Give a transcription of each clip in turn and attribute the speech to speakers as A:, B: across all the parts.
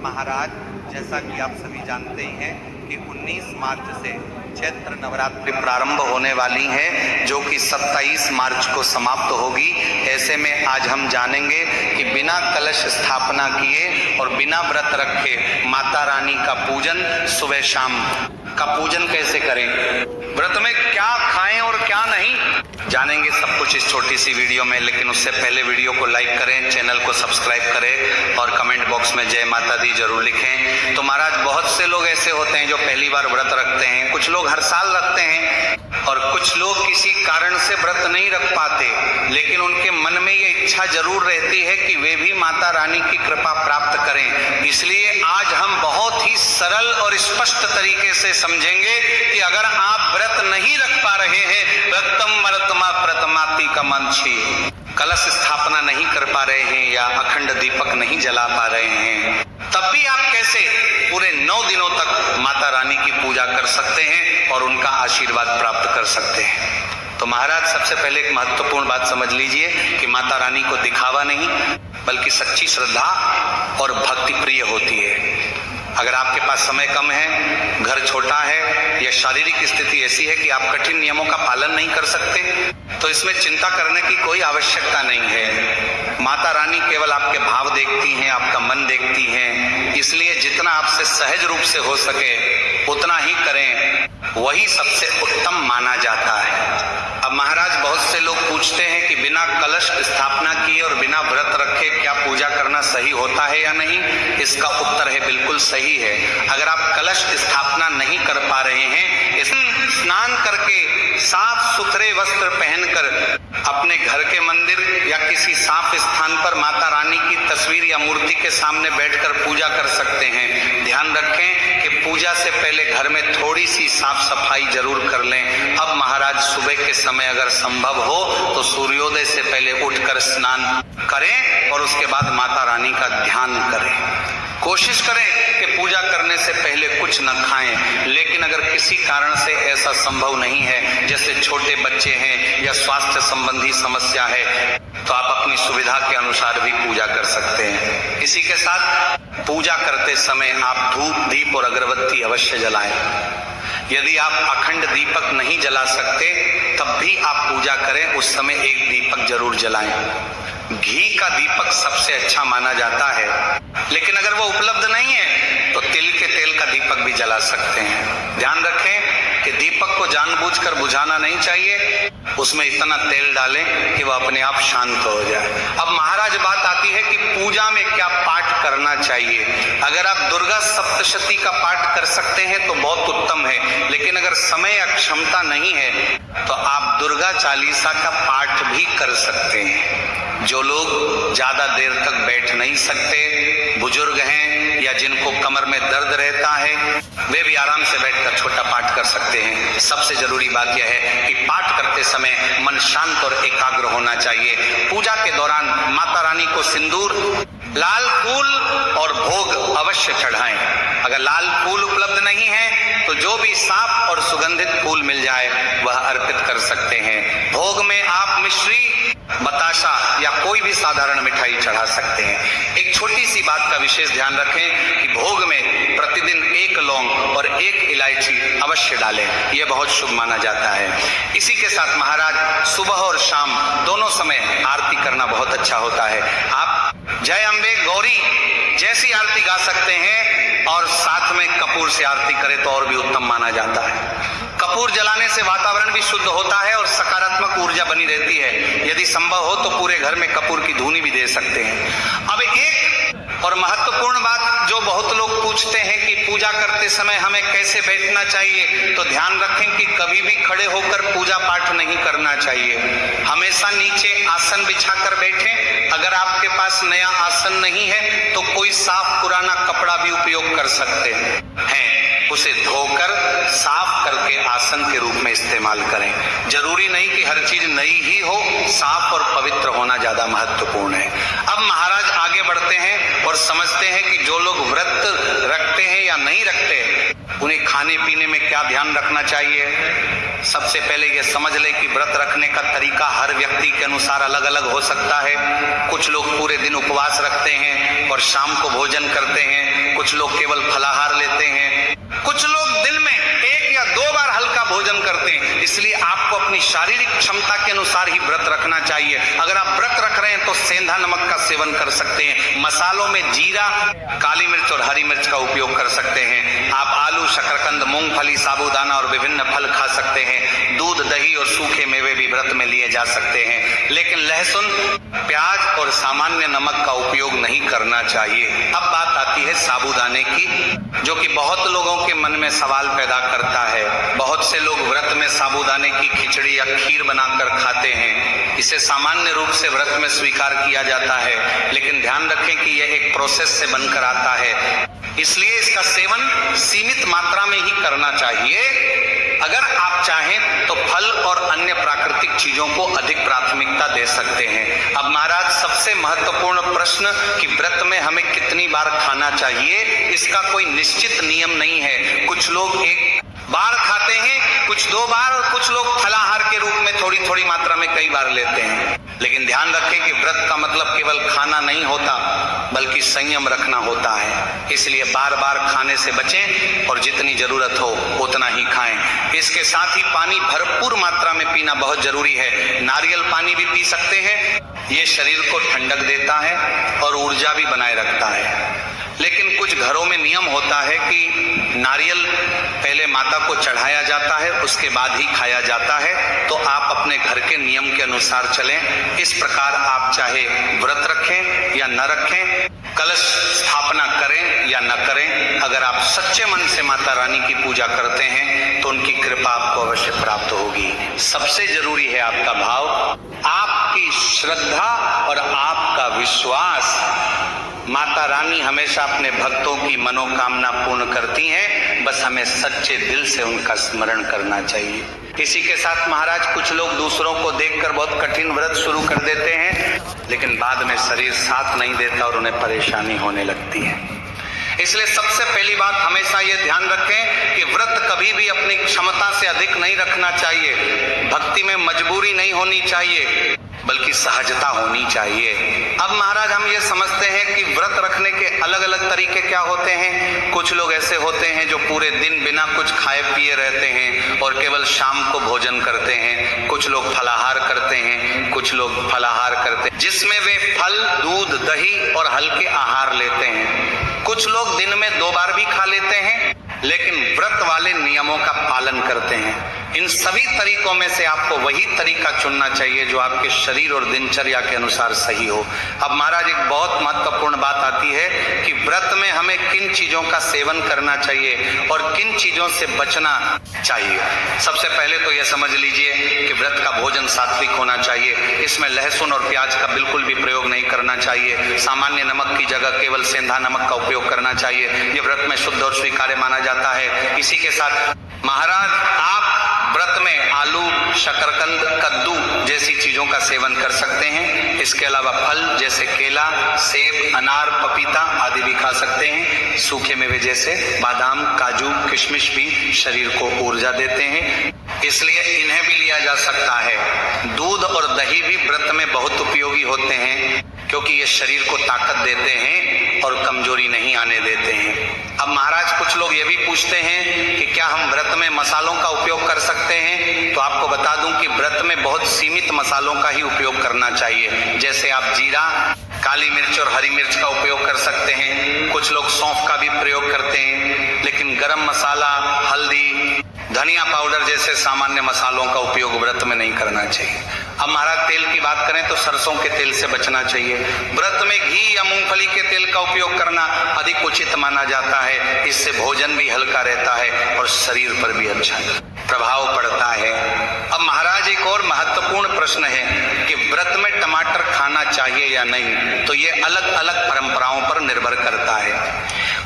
A: महाराज, जैसा कि आप सभी जानते ही हैं कि 19 मार्च से चैत्र नवरात्रि प्रारंभ होने वाली है, जो कि 27 मार्च को समाप्त होगी। ऐसे में आज हम जानेंगे कि बिना कलश स्थापना किए और बिना व्रत रखे माता रानी का पूजन, सुबह शाम का पूजन कैसे करें, व्रत में क्या खाएं और क्या नहीं, जानेंगे सब कुछ इस छोटी सी वीडियो में। लेकिन उससे पहले वीडियो को लाइक करें, चैनल को सब्सक्राइब करें और कमेंट बॉक्स में जय माता दी जरूर लिखें। तो महाराज, बहुत से लोग ऐसे होते हैं जो पहली बार व्रत रखते हैं, कुछ लोग हर साल रखते हैं और कुछ लोग किसी कारण से व्रत नहीं रख पाते, लेकिन उनके मन में ये इच्छा जरूर रहती है कि वे भी माता रानी की कृपा प्राप्त करें। इसलिए आज हम बहुत ही सरल और स्पष्ट तरीके से समझेंगे कि अगर आप व्रत नहीं रख पा रहे हैं, व्रतम वर्तमा प्रतमाति का मंशी, कलश स्थापना नहीं कर पा रहे हैं या अखंड दीपक नहीं जला पा रहे हैं, तब भी आप कैसे पूरे 9 दिनों तक माता रानी की पूजा कर सकते हैं और उनका आशीर्वाद प्राप्त कर सकते हैं। तो महाराज, सबसे पहले एक महत्वपूर्ण बात समझ लीजिए कि माता रानी को दिखावा नहीं बल्कि सच्ची श्रद्धा और भक्ति प्रिय होती है। अगर आपके पास समय कम है, घर छोटा है या शारीरिक स्थिति ऐसी है कि आप कठिन नियमों का पालन नहीं कर सकते, तो इसमें चिंता करने की कोई आवश्यकता नहीं है। माता रानी केवल आपके भाव देखती हैं, आपका मन देखती हैं, इसलिए जितना आपसे सहज रूप से हो सके उतना ही करें, वही सबसे उत्तम माना जाता है। अब महाराज, बहुत से लोग पूछते हैं कि बिना कलश स्थापना किए और बिना व्रत रखे क्या पूजा करना सही होता है या नहीं। इसका उत्तर है बिल्कुल सही है। अगर आप कलश स्थापना नहीं कर पा रहे हैं, स्नान करके साफ सुथरे वस्त्र पहनकर अपने घर के मंदिर या किसी साफ स्थान पर माता रानी की तस्वीर या मूर्ति के सामने बैठकर पूजा कर सकते हैं। ध्यान रखें कि पूजा से पहले घर में थोड़ी सी साफ सफाई जरूर कर लें। अब महाराज, सुबह के समय अगर संभव हो तो सूर्योदय से पहले उठकर स्नान करें और उसके बाद माता रानी का ध्यान करें। कोशिश करें कि पूजा करने से पहले कुछ न खाएं, लेकिन अगर किसी कारण से ऐसा संभव नहीं है, जैसे छोटे बच्चे हैं या स्वास्थ्य संबंधी समस्या है, तो आप अपनी सुविधा के अनुसार भी पूजा कर सकते हैं। इसी के साथ पूजा करते समय आप धूप, दीप और अगरबत्ती अवश्य जलाएं। यदि आप अखंड दीपक नहीं जला सकते तब भी आप पूजा करें, उस समय एक दीपक जरूर जलाएं। घी का दीपक सबसे अच्छा माना जाता है, लेकिन अगर वो उपलब्ध नहीं है तो तिल के तेल का दीपक भी जला सकते हैं। ध्यान रखें कि दीपक को जानबूझकर बुझाना नहीं चाहिए, उसमें इतना तेल डालें कि वह अपने आप शांत हो जाए। अब महाराज, बात आती है कि पूजा में क्या पाठ करना चाहिए। अगर आप दुर्गा सप्तशती का पाठ कर सकते हैं तो बहुत उत्तम है, लेकिन अगर समय या क्षमता नहीं है तो आप दुर्गा चालीसा का पाठ भी कर सकते हैं। जो लोग ज्यादा देर तक बैठ नहीं सकते, बुजुर्ग हैं या जिनको कमर में दर्द रहता है, वे भी आराम से बैठकर छोटा पाठ कर सकते हैं। सबसे जरूरी बात यह है कि पाठ करते समय मन शांत और एकाग्र होना चाहिए। पूजा के दौरान माता रानी को सिंदूर, लाल फूल और भोग अवश्य चढ़ाएं। अगर लाल फूल उपलब्ध नहीं है तो जो भी साफ और सुगंधित फूल मिल जाए वह अर्पित कर सकते हैं। भोग में आप मिश्री, बताशा या कोई भी साधारण मिठाई चढ़ा सकते हैं। एक छोटी सी बात का विशेष ध्यान रखें कि भोग में प्रतिदिन 1 लौंग और 1 इलायची अवश्य डालें, यह बहुत शुभ माना जाता है। इसी के साथ महाराज, सुबह और शाम दोनों समय आरती करना बहुत अच्छा होता है। आप जय अम्बे गौरी जैसी आरती गा सकते हैं और साथ में कपूर से आरती करें तो और भी उत्तम माना जाता है। कपूर जलाने से वातावरण भी शुद्ध होता है और सकारात्मक ऊर्जा बनी रहती है। यदि संभव हो तो पूरे घर में कपूर की धूनी भी दे सकते हैं। अब एक और महत्वपूर्ण बात जो बहुत लोग पूछते हैं कि पूजा करते समय हमें कैसे बैठना चाहिए, तो ध्यान रखें कि कभी भी खड़े होकर पूजा पाठ नहीं करना चाहिए। हमेशा नीचे आसन बिछाकर बैठें। अगर आपके पास नया आसन नहीं है तो कोई साफ पुराना कपड़ा भी उपयोग कर सकते हैं, उसे धोकर साफ करके आसन के रूप में इस्तेमाल करें। जरूरी नहीं कि हर चीज नई ही हो, साफ और पवित्र होना ज्यादा महत्वपूर्ण है। अब महाराज, आगे बढ़ते हैं और समझते हैं कि जो लोग व्रत रखते हैं या नहीं रखते उन्हें खाने पीने में क्या ध्यान रखना चाहिए। सबसे पहले ये समझ ले कि व्रत रखने का तरीका हर व्यक्ति के अनुसार अलग अलग हो सकता है। कुछ लोग पूरे दिन उपवास रखते हैं और शाम को भोजन करते हैं, कुछ लोग केवल फलाहार लेते हैं, कुछ लोग दिन में 1 या 2 बार हल्का भोजन करते हैं। इसलिए आपको अपनी शारीरिक क्षमता के अनुसार ही व्रत रखना चाहिए। अगर आप व्रत रख रहे हैं तो सेंधा नमक का सेवन कर सकते हैं, मसालों में जीरा, काली मिर्च और हरी मिर्च का उपयोग कर सकते हैं। आप आलू, शकरकंद, मूंगफली, साबूदाना और विभिन्न फल खा सकते हैं। दूध, दही और सूखे मेवे भी व्रत में लिए जा सकते हैं, लेकिन लहसुन, प्याज और सामान्य नमक का उपयोग नहीं करना चाहिए। अब बात आती है साबूदाने की, जो कि बहुत लोगों के मन में सवाल पैदा करता है। बहुत से लोग व्रत में साबूदाने की खिचड़ी या खीर बनाकर खाते हैं। इसे सामान्य रूप से व्रत में स्वीकार किया जाता है, लेकिन ध्यान रखें कि यह एक प्रोसेस से बनकर आता है, इसलिए इसका सेवन सीमित मात्रा में ही करना चाहिए। अगर आप चाहें तो फल और अन्य प्राकृतिक चीजों को अधिक प्राथमिकता दे सकते हैं। अब महाराज, सबसे महत्वपूर्ण प्रश्न कि व्रत में हमें कितनी बार खाना चाहिए, इसका कोई निश्चित नियम नहीं है। कुछ लोग 1 बार खाते हैं, कुछ 2 बार, और कुछ लोग फलाहार के रूप में थोड़ी थोड़ी मात्रा में कई बार लेते हैं। लेकिन ध्यान रखें कि व्रत का मतलब केवल खाना नहीं होता, बल्कि संयम रखना होता है। इसलिए बार बार खाने से बचें और जितनी जरूरत हो उतना ही खाएं। इसके साथ ही पानी भरपूर मात्रा में पीना बहुत जरूरी है। नारियल पानी भी पी सकते हैं, ये शरीर को ठंडक देता है और ऊर्जा भी बनाए रखता है। लेकिन कुछ घरों में नियम होता है कि नारियल पहले माता को चढ़ाया जाता है, उसके बाद ही खाया जाता है। तो आप अपने घर के नियम के अनुसार चलें। इस प्रकार आप चाहे व्रत रखें या न रखें, कलश स्थापना करें या न करें, अगर आप सच्चे मन से माता रानी की पूजा करते हैं तो उनकी कृपा आपको अवश्य प्राप्त होगी। सबसे जरूरी है आपका भाव, आपकी श्रद्धा और आपका विश्वास। माता रानी हमेशा अपने भक्तों की मनोकामना पूर्ण करती हैं, बस हमें सच्चे दिल से उनका स्मरण करना चाहिए। इसी के साथ महाराज, कुछ लोग दूसरों को देखकर बहुत कठिन व्रत शुरू कर देते हैं, लेकिन बाद में शरीर साथ नहीं देता और उन्हें परेशानी होने लगती है। इसलिए सबसे पहली बात, हमेशा ये ध्यान रखें कि व्रत कभी भी अपनी क्षमता से अधिक नहीं रखना चाहिए। भक्ति में मजबूरी नहीं होनी चाहिए, बल्कि सहजता होनी चाहिए। अब महाराज, हम ये समझते हैं कि व्रत रखने के अलग अलग तरीके क्या होते हैं। कुछ लोग ऐसे होते हैं जो पूरे दिन बिना कुछ खाए पिए रहते हैं और केवल शाम को भोजन करते हैं। कुछ लोग फलाहार करते हैं, कुछ लोग फलाहार करते हैं जिसमें वे फल, दूध, दही और हल्के आहार लेते हैं। कुछ लोग दिन में 2 बार भी खा लेते हैं, लेकिन व्रत वाले नियमों का पालन करते हैं। इन सभी तरीकों में से आपको वही तरीका चुनना चाहिए जो आपके शरीर और दिनचर्या के अनुसार सही हो। अब महाराज, एक बहुत महत्वपूर्ण बात आती है कि व्रत में हमें किन चीजों का सेवन करना चाहिए और किन चीजों से बचना चाहिए। सबसे पहले तो यह समझ लीजिए कि व्रत का भोजन सात्विक होना चाहिए। इसमें लहसुन और प्याज का बिल्कुल भी प्रयोग नहीं करना चाहिए। सामान्य नमक की जगह केवल सेंधा नमक का उपयोग करना चाहिए। यह व्रत में शुद्ध और स्वीकार्य माना जाता है। इसी के साथ महाराज, आप व्रत में आलू, शकरकंद, कद्दू जैसी चीजों का सेवन कर सकते हैं। इसके अलावा फल जैसे केला, सेब, अनार, पपीता आदि भी खा सकते हैं। सूखे मेवे जैसे बादाम, काजू, किशमिश भी शरीर को ऊर्जा देते हैं, इसलिए इन्हें भी लिया जा सकता है। दूध और दही भी व्रत में बहुत उपयोगी होते हैं, क्योंकि ये शरीर को ताकत देते हैं और कमजोरी नहीं आने देते हैं। अब महाराज, कुछ लोग ये भी पूछते हैं कि क्या हम व्रत में मसालों का उपयोग कर सकते हैं। तो आपको बता दूं कि व्रत में बहुत सीमित मसालों का ही उपयोग करना चाहिए। जैसे आप जीरा, काली मिर्च और हरी मिर्च का उपयोग कर सकते हैं। कुछ लोग सौंफ का भी प्रयोग करते हैं, लेकिन गरम मसाला, हल्दी, धनिया पाउडर जैसे सामान्य मसालों का उपयोग व्रत में नहीं करना चाहिए। अब महाराज, तेल की बात करें तो सरसों के तेल से बचना चाहिए। व्रत में घी या मूंगफली के तेल का उपयोग करना अधिक उचित माना जाता है। इससे भोजन भी हल्का रहता है और शरीर पर भी अच्छा प्रभाव पड़ता है। अब महाराज, एक और महत्वपूर्ण प्रश्न है कि व्रत में टमाटर खाना चाहिए या नहीं। तो ये अलग अलग परंपराओं पर निर्भर करता है।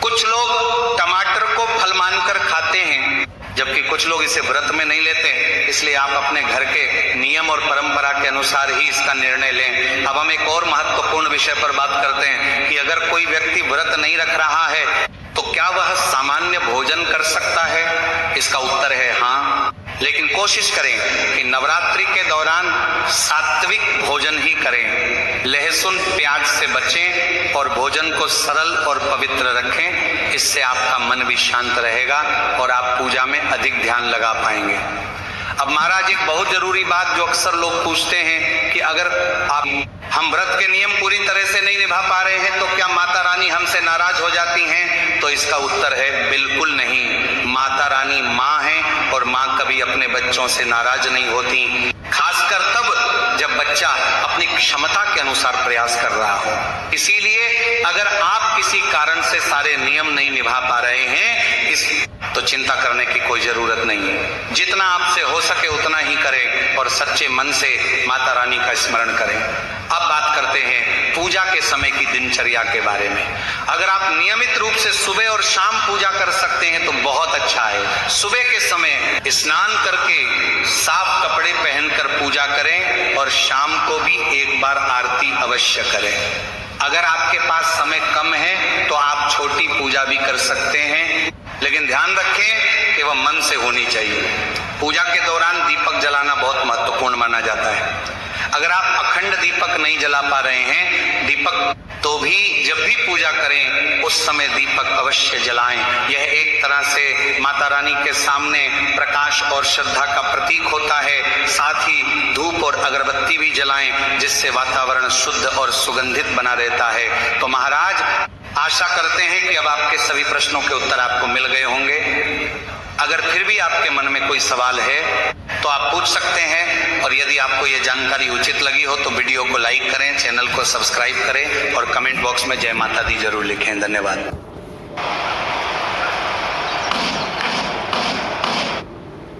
A: कुछ लोग टमाटर को फल मानकर खाते हैं, जबकि कुछ लोग इसे व्रत में नहीं लेते। इसलिए आप अपने घर के नियम और परंपरा के अनुसार ही इसका निर्णय लें। अब हम एक और महत्वपूर्ण विषय पर बात करते हैं कि अगर कोई व्यक्ति व्रत नहीं रख रहा है तो क्या वह सामान्य भोजन कर सकता है? इसका उत्तर है हाँ, लेकिन कोशिश करें कि नवरात्रि के दौरान सात्विक भोजन ही करें, लहसुन प्याज से बचें और भोजन को सरल और पवित्र रखें। इससे आपका मन भी शांत रहेगा और आप पूजा में अधिक ध्यान लगा पाएंगे। अब महाराज एक बहुत जरूरी बात जो अक्सर लोग पूछते हैं कि अगर हम व्रत के नियम पूरी तरह से नहीं निभा पा रहे हैं तो क्या माता रानी हमसे नाराज हो जाती हैं? तो इसका उत्तर है बिल्कुल नहीं। माता रानी माँ है और माँ कभी अपने बच्चों से नाराज नहीं होती, खासकर तब जब बच्चा अपनी क्षमता के अनुसार प्रयास कर रहा हो। इसीलिए अगर आप किसी कारण से सारे नियम नहीं निभा पा रहे हैं तो चिंता करने की कोई जरूरत नहीं है। जितना आपसे हो सके उतना ही करें और सच्चे मन से माता रानी का स्मरण करें। अब बात करते हैं पूजा के समय की दिनचर्या के बारे में। अगर आप नियमित रूप से सुबह और शाम पूजा कर सकते हैं तो बहुत अच्छा है। सुबह के समय स्नान करके साफ कपड़े पहनकर पूजा करें और शाम को भी एक बार आरती अवश्य करें। अगर आपके पास समय कम है तो आप छोटी पूजा भी कर सकते हैं, लेकिन ध्यान रखें कि वह मन से होनी चाहिए। पूजा के दौरान दीपक जलाना बहुत महत्वपूर्ण माना जाता है। अगर आप अखंड दीपक नहीं जला पा रहे हैं तो भी जब भी पूजा करें उस समय दीपक अवश्य जलाएं। यह एक तरह से माता रानी के सामने प्रकाश और श्रद्धा का प्रतीक होता है। साथ ही धूप और अगरबत्ती भी जलाएं जिससे वातावरण शुद्ध और सुगंधित बना रहता है। तो महाराज आशा करते हैं कि अब आपके सभी प्रश्नों के उत्तर आपको मिल गए होंगे। अगर फिर भी आपके मन में कोई सवाल है तो आप पूछ सकते हैं, और यदि आपको यह जानकारी उचित लगी हो तो वीडियो को लाइक करें, चैनल को सब्सक्राइब करें और कमेंट बॉक्स में जय माता दी जरूर लिखें। धन्यवाद।